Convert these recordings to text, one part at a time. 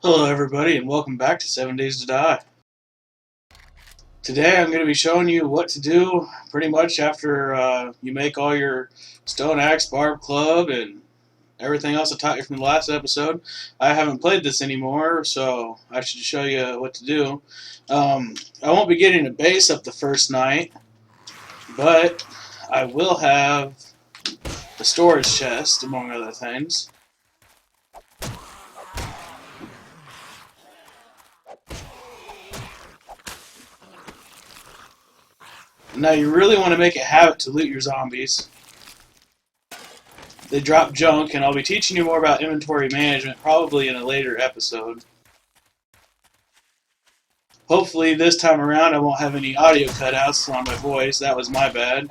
Hello everybody and welcome back to 7 Days to Die. Today I'm going to be showing you what to do pretty much after you make all your stone axe, barb club, and everything else I taught you from the last episode. I haven't played this anymore, so I should show you what to do. I won't be getting a base up the first night, but I will have the storage chest, among other things. Now you really want to make it a habit to loot your zombies. They drop junk, and I'll be teaching you more about inventory management probably in a later episode. Hopefully this time around I won't have any audio cutouts on my voice. That was my bad.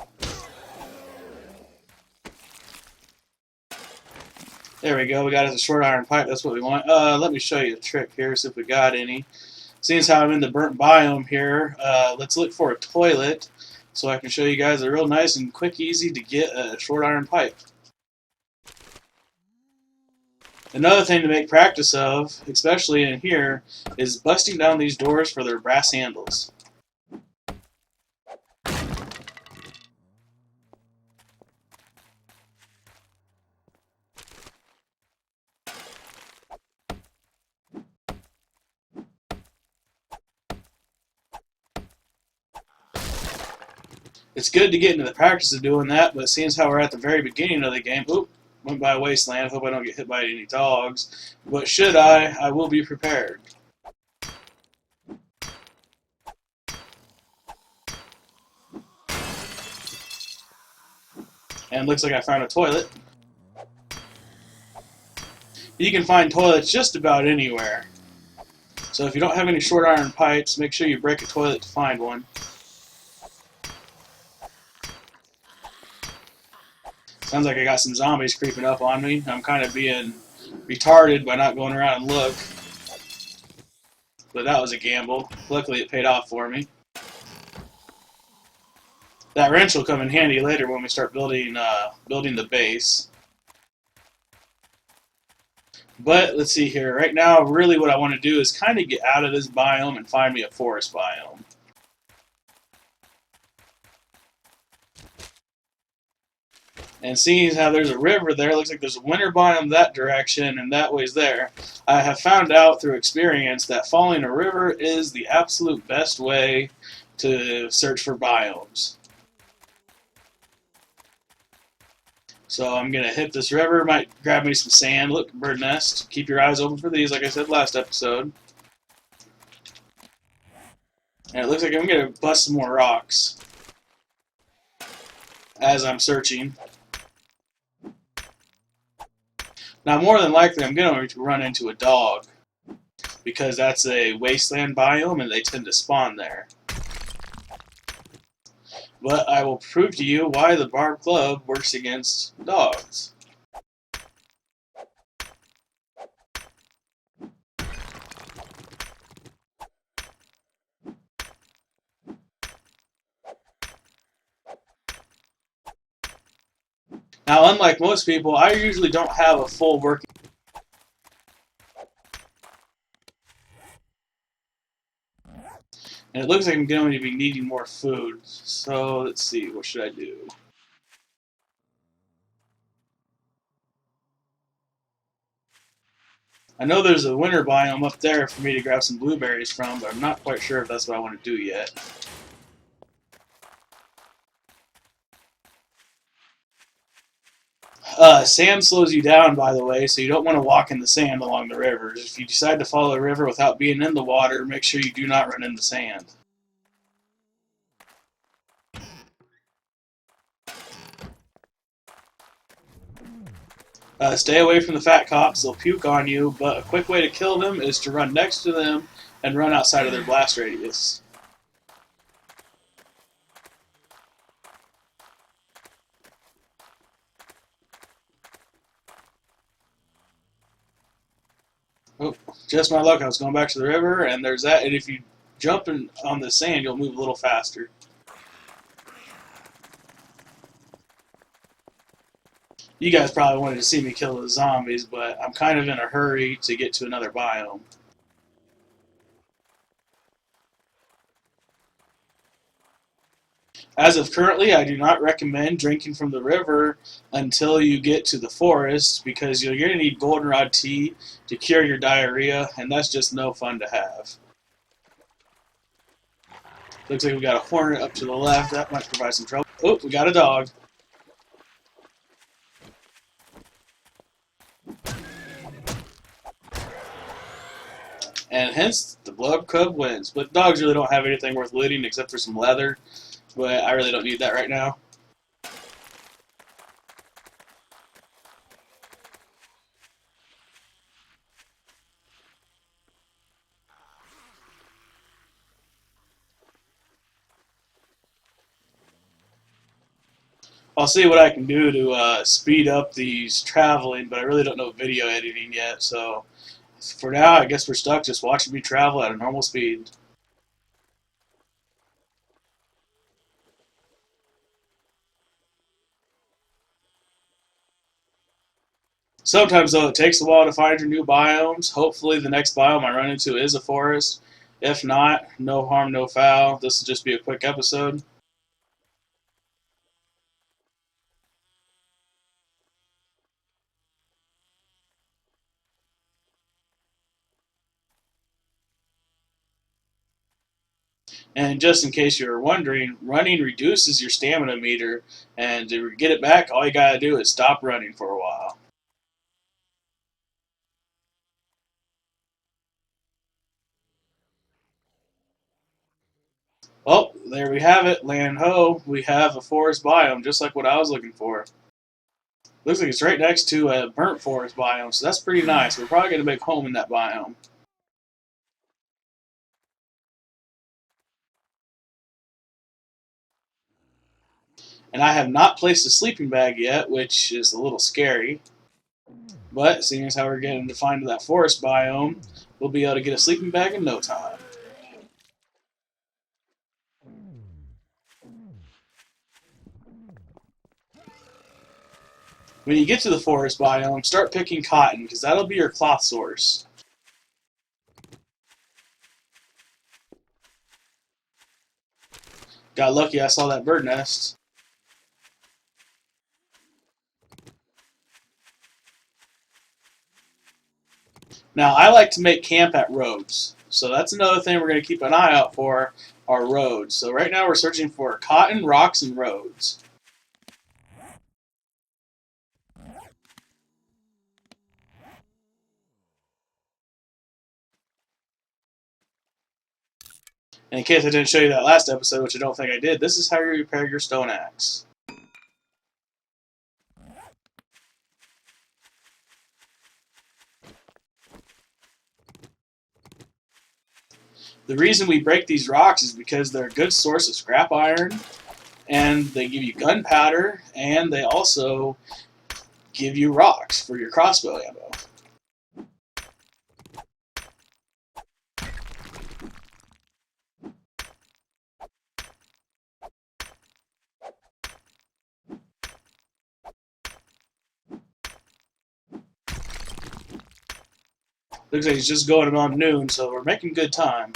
There we go. We got us a short iron pipe. That's what we want. Let me show you a trick here, see if we got any. Seeing as how I'm in the burnt biome here, let's look for a toilet so I can show you guys a real nice and quick, easy to get a short iron pipe. Another thing to make practice of, especially in here, is busting down these doors for their brass handles. It's good to get into the practice of doing that, but seeing as how we're at the very beginning of the game, oop, went by a wasteland, hope I don't get hit by any dogs, but should I will be prepared. And looks like I found a toilet. You can find toilets just about anywhere. So if you don't have any short iron pipes, make sure you break a toilet to find one. Sounds like I got some zombies creeping up on me. I'm kind of being retarded by not going around and look. But that was a gamble. Luckily it paid off for me. That wrench will come in handy later when we start building the base. But let's see here. Right now, really what I want to do is kind of get out of this biome and find me a forest biome. And seeing how there's a river there, looks like there's a winter biome that direction and that way's there. I have found out through experience that following a river is the absolute best way to search for biomes. So I'm going to hit this river, might grab me some sand. Look, bird nest. Keep your eyes open for these, like I said last episode. And it looks like I'm going to bust some more rocks as I'm searching. Now, more than likely, I'm going to run into a dog because that's a wasteland biome and they tend to spawn there. But I will prove to you why the barb club works against dogs. Now, unlike most people, I usually don't have a full working. And it looks like I'm going to be needing more food. So let's see, what should I do? I know there's a winter biome up there for me to grab some blueberries from, but I'm not quite sure if that's what I want to do yet. Sand slows you down, by the way, so you don't want to walk in the sand along the rivers. If you decide to follow a river without being in the water, make sure you do not run in the sand. Stay away from the fat cops, they'll puke on you, but a quick way to kill them is to run next to them and run outside of their blast radius. Oh, just my luck, I was going back to the river, and there's that, and if you jump on the sand, you'll move a little faster. You guys probably wanted to see me kill the zombies, but I'm kind of in a hurry to get to another biome. As of currently, I do not recommend drinking from the river until you get to the forest because you're going to need goldenrod tea to cure your diarrhea, and that's just no fun to have. Looks like we got a hornet up to the left. That might provide some trouble. Oh, we got a dog. And hence, the blood cub wins. But dogs really don't have anything worth looting except for some leather. But I really don't need that right now. I'll see what I can do to speed up these traveling, but I really don't know video editing yet. So for now, I guess we're stuck just watching me travel at a normal speed. Sometimes, though, it takes a while to find your new biomes. Hopefully, the next biome I run into is a forest. If not, no harm, no foul. This will just be a quick episode. And just in case you were wondering, running reduces your stamina meter, and to get it back, all you gotta do is stop running for a while. Well, there we have it, land ho. We have a forest biome, just like what I was looking for. Looks like it's right next to a burnt forest biome, so that's pretty nice. We're probably gonna make home in that biome. And I have not placed a sleeping bag yet, which is a little scary. But seeing as how we're getting to find that forest biome, we'll be able to get a sleeping bag in no time. When you get to the forest biome, start picking cotton, because that'll be your cloth source. Got lucky I saw that bird nest. Now, I like to make camp at roads. So that's another thing we're going to keep an eye out for, are roads. So right now we're searching for cotton, rocks, and roads. And in case I didn't show you that last episode, which I don't think I did, this is how you repair your stone axe. The reason we break these rocks is because they're a good source of scrap iron, and they give you gunpowder, and they also give you rocks for your crossbow ammo. Looks like it's just going about noon, so we're making good time.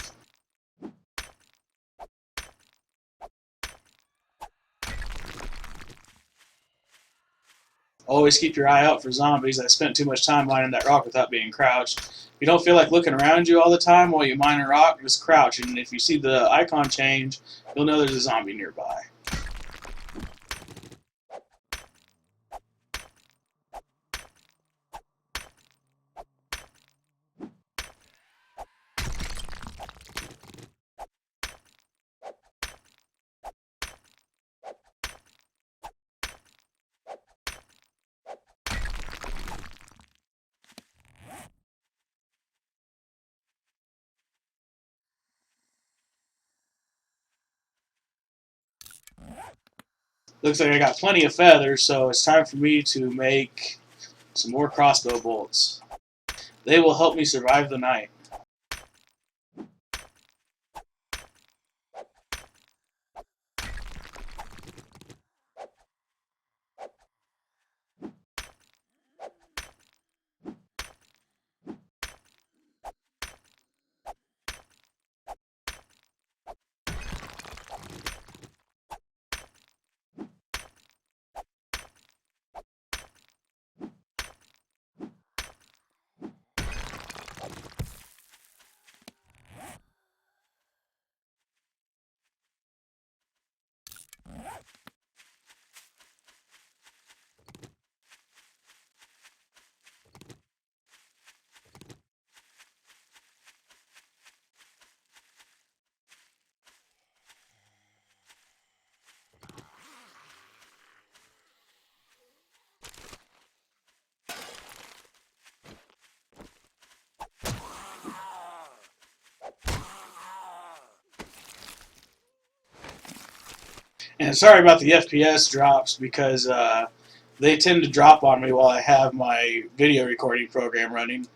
Always keep your eye out for zombies. I spent too much time mining that rock without being crouched. If you don't feel like looking around you all the time while you mine a rock, just crouch, and if you see the icon change, you'll know there's a zombie nearby. Looks like I got plenty of feathers, so it's time for me to make some more crossbow bolts. They will help me survive the night. And sorry about the FPS drops because they tend to drop on me while I have my video recording program running.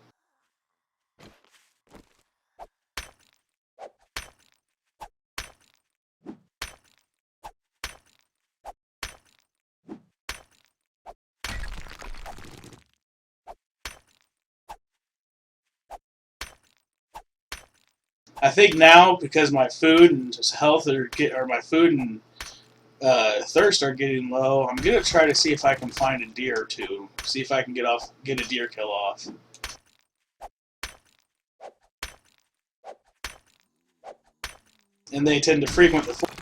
I think now because my food and just health or my food and thirst are getting low, I'm gonna try to see if I can find a deer or two. See if I can get a deer kill off. And they tend to frequent the.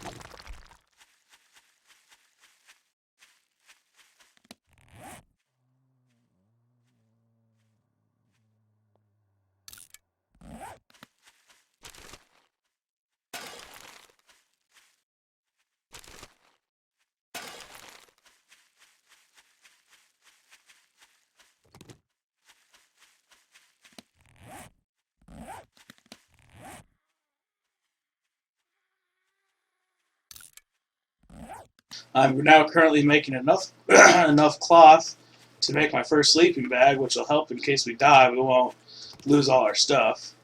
I'm now currently making enough enough cloth to make my first sleeping bag, which will help in case we die. We won't lose all our stuff.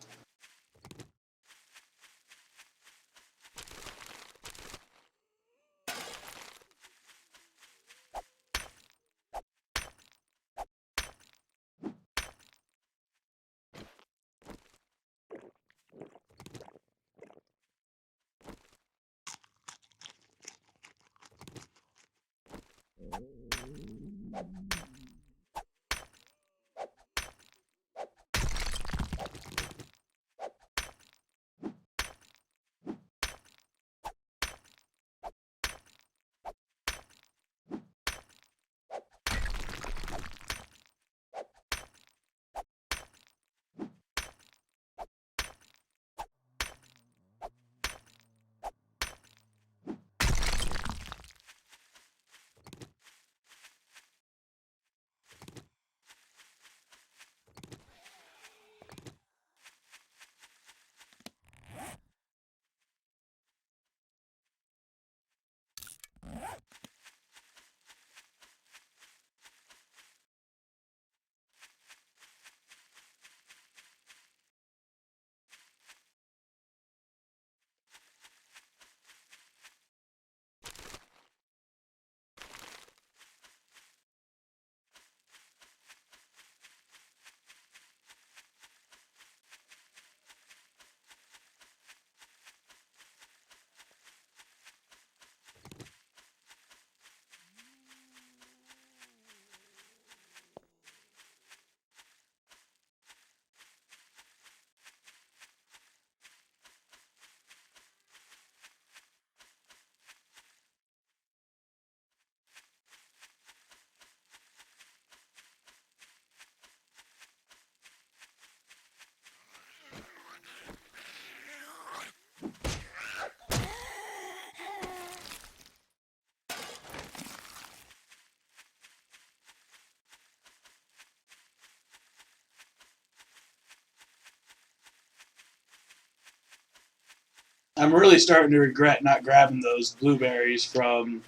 I'm really starting to regret not grabbing those blueberries from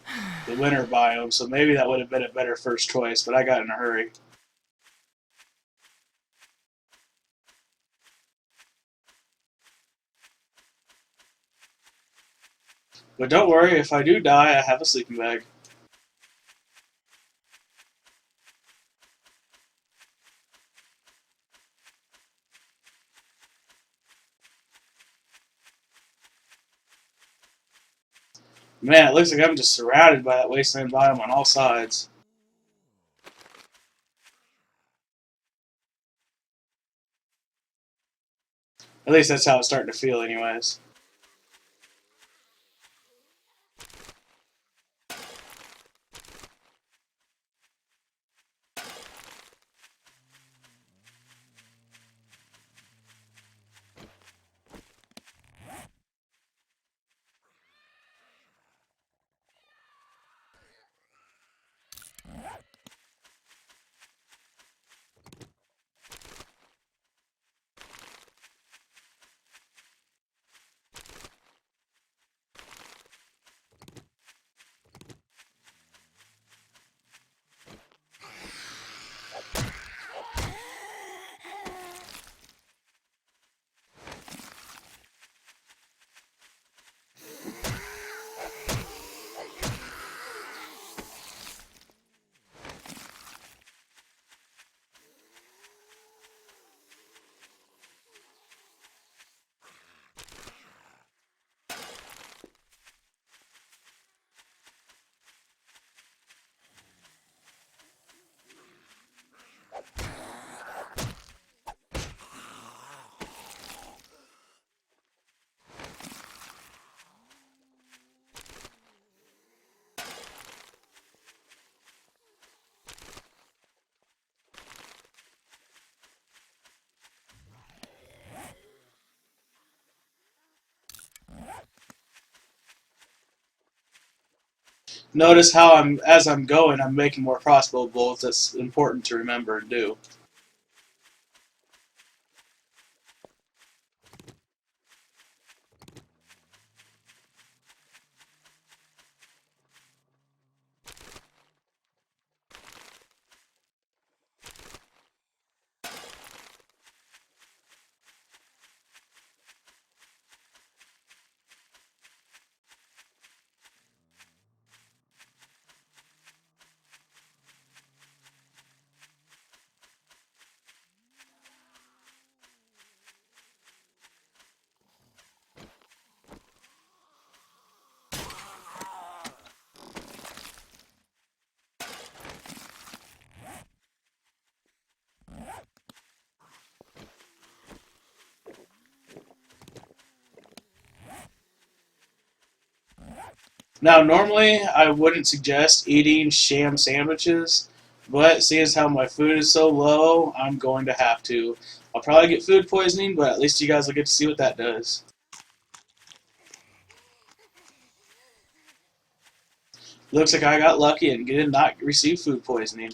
the winter biome, so maybe that would have been a better first choice, but I got in a hurry. But don't worry, if I do die, I have a sleeping bag. Man, it looks like I'm just surrounded by that wasteland biome on all sides. At least that's how it's starting to feel, anyways. Notice how as I'm going, I'm making more crossbow bolts. That's important to remember and do. Now, normally I wouldn't suggest eating sham sandwiches, but seeing as how my food is so low, I'm going to have to. I'll probably get food poisoning, but at least you guys will get to see what that does. Looks like I got lucky and did not receive food poisoning.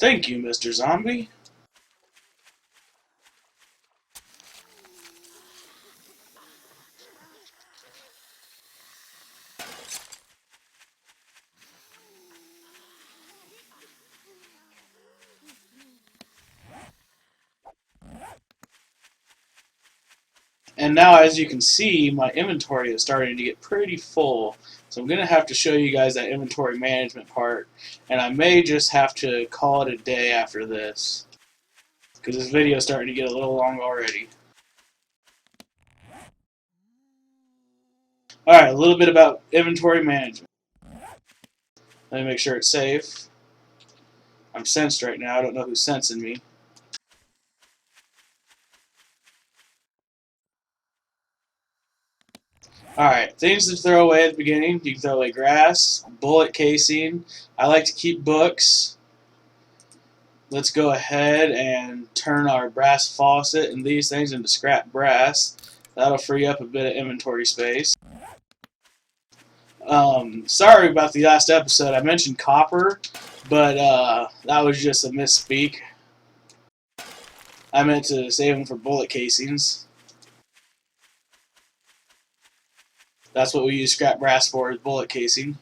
Thank you, Mr. Zombie. And now, as you can see, my inventory is starting to get pretty full. So I'm going to have to show you guys that inventory management part. And I may just have to call it a day after this, because this video is starting to get a little long already. Alright, a little bit about inventory management. Let me make sure it's safe. I'm sensed right now. I don't know who's sensing me. Alright, things to throw away at the beginning. You can throw away grass, bullet casing. I like to keep books. Let's go ahead and turn our brass faucet and these things into scrap brass. That'll free up a bit of inventory space. Sorry about the last episode. I mentioned copper, but that was just a misspeak. I meant to save them for bullet casings. That's what we use scrap brass for, is bullet casing.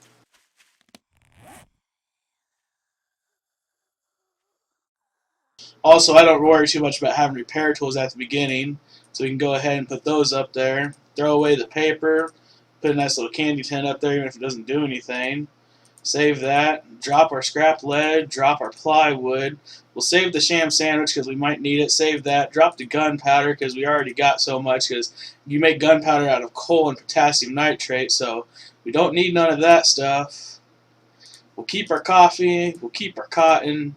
Also, I don't worry too much about having repair tools at the beginning, so we can go ahead and put those up there. Throw away the paper, put a nice little candy tin up there even if it doesn't do anything. Save that. Drop our scrap lead, drop our plywood. We'll save the sham sandwich because we might need it. Save that. Drop the gunpowder because we already got so much, because you make gunpowder out of coal and potassium nitrate, so we don't need none of that stuff. We'll keep our coffee. We'll keep our cotton.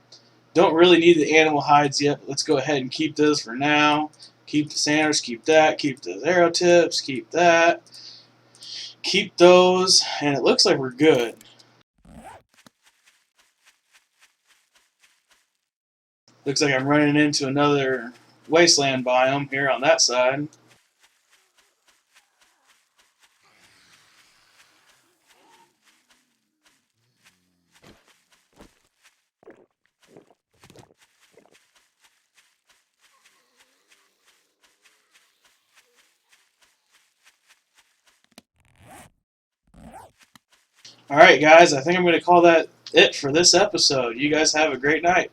Don't really need the animal hides yet, but let's go ahead and keep those for now. Keep the sandwich, keep that, keep the arrow tips, keep that. Keep those, and it looks like we're good. Looks like I'm running into another wasteland biome here on that side. Alright guys, I think I'm going to call that it for this episode. You guys have a great night.